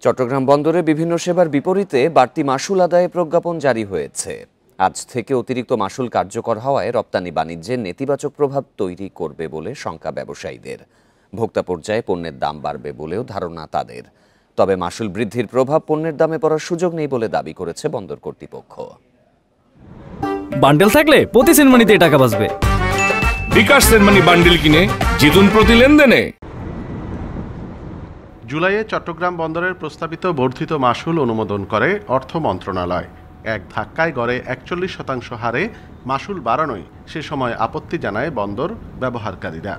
চট্টগ্রাম বন্দরে বিভিন্ন সেবার বিপরীতে বাড়তি মাশুল আদায়ে প্রজ্ঞাপন জারি হয়েছে। আজ থেকে অতিরিক্ত মাশুল কার্যকর হওয়ায় রপ্তানি বাণিজ্যে নেতিবাচক প্রভাব তৈরি করবে বলে শঙ্কা ব্যবসায়ীদের। ভোক্তা পর্যায়ে পণ্যের দাম বাড়বে বলেও ধারণা তাদের। তবে মাশুল বৃদ্ধির প্রভাব পণ্যের দামে পড়ার সুযোগ নেই বলে দাবি করেছে বন্দর কর্তৃপক্ষ। বান্ডেল থাকলে প্রতি সেনমানিতে টাকা বাঁচবে। বিকাশ সেনমানি বান্ডেল কিনে জিতুন প্রতি লেনদেনে। জুলাইয়ে চট্টগ্রাম বন্দরের প্রস্তাবিত বর্ধিত মাশুল অনুমোদন করে অর্থ মন্ত্রণালয়। এক ধাক্কায় গড়ে ৪১% হারে মাশুল বাড়ানোয় সে সময় আপত্তি জানায় বন্দর ব্যবহারকারীরা।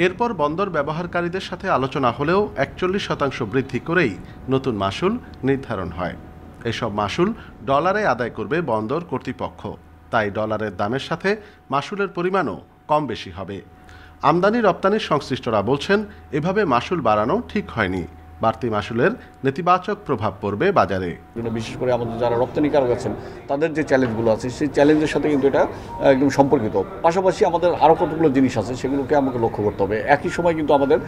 এরপর বন্দর ব্যবহারকারীদের সাথে আলোচনা হলেও ৪১% বৃদ্ধি করেই নতুন মাশুল নির্ধারণ হয়। এসব মাশুল ডলারে আদায় করবে বন্দর কর্তৃপক্ষ, তাই ডলারের দামের সাথে মাশুলের পরিমাণও কম বেশি হবে। আমদানি রপ্তানির সংশ্লিষ্টরা বলছেন, এভাবে মাশুল বাড়ানো ঠিক হয়নি। বাড়তি মাশুলের নেতিবাচক প্রভাব পড়বে বাজারে। বিশেষ করে আমাদের যারা রপ্তানিকারক আছেন তাদের যে চ্যালেঞ্জগুলো আছে সেই চ্যালেঞ্জের সাথে কিন্তু এটা একদম সম্পর্কিত। পাশাপাশি আমাদের আরও কতগুলো জিনিস আছে সেগুলোকে আমাকে লক্ষ্য করতে হবে। একই সময় কিন্তু আমাদের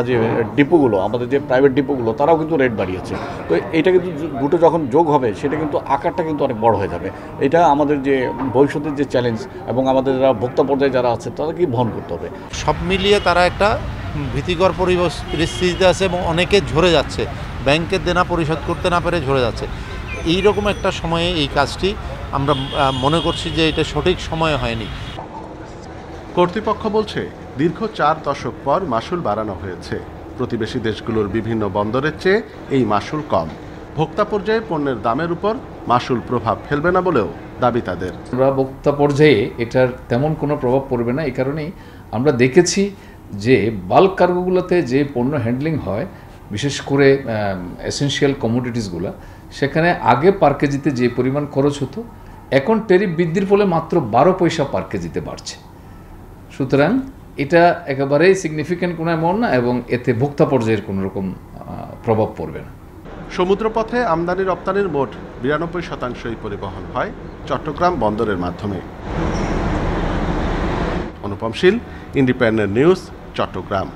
যে ডিপোগুলো, আমাদের যে প্রাইভেট ডিপোগুলো, তারাও কিন্তু রেট বাড়িয়েছে। তো এটা কিন্তু দুটো যখন যোগ হবে সেটা কিন্তু আকারটা কিন্তু অনেক বড় হয়ে যাবে। এটা আমাদের যে ভবিষ্যতের যে চ্যালেঞ্জ এবং আমাদের যারা ভোক্তা পর্যায়ে যারা আছে তাদেরকে বহন করতে হবে। সব মিলিয়ে তারা একটা ভীতিকর পরিস্থিতিতে আছে এবং অনেকে ঝরে যাচ্ছে, ব্যাংকের দেনা পরিশোধ করতে না পেরে ঝরে যাচ্ছে। এই রকম একটা সময়ে এই কাজটি আমরা মনে করছি যে এটা সঠিক সময় হয়নি। কর্তৃপক্ষ বলছে, দীর্ঘ 4 দশক পর মাশুল বাড়ানো হয়েছে। প্রতিবেশী দেশগুলোর বিভিন্ন বন্দরের চেয়ে এই মাশুল কম। ভোক্তা পর্যায়ে পণ্যের দামের উপর মাশুল প্রভাব ফেলবে না বলেও দাবি তাদের। আমরা ভোক্তা পর্যায়ে এটার তেমন কোনো প্রভাব পড়বে না। এই কারণেই আমরা দেখেছি যে বাল্ক কার্গোগুলোতে যে পণ্য হ্যান্ডলিং হয়, বিশেষ করে এসেনশিয়াল কমোডিটিসগুলো, সেখানে আগে পার কেজিতে যে পরিমাণ খরচ হতো এখন ট্যারিফ বৃদ্ধির ফলে মাত্র 12 পয়সা পার কেজিতে বাড়ছে। সুতরাং এটা একেবারেই সিগনিফিক্যান্ট কোনো অ্যামাউন্ট না এবং এতে ভোক্তা পর্যায়ের কোনো রকম প্রভাব পড়বে না। সমুদ্রপথে আমদানি রপ্তানির মোট 92% পরিবহন হয় চট্টগ্রাম বন্দরের মাধ্যমে। অনুপম শীল, ইন্ডিপেন্ডেন্ট নিউজ, চট্টগ্রাম।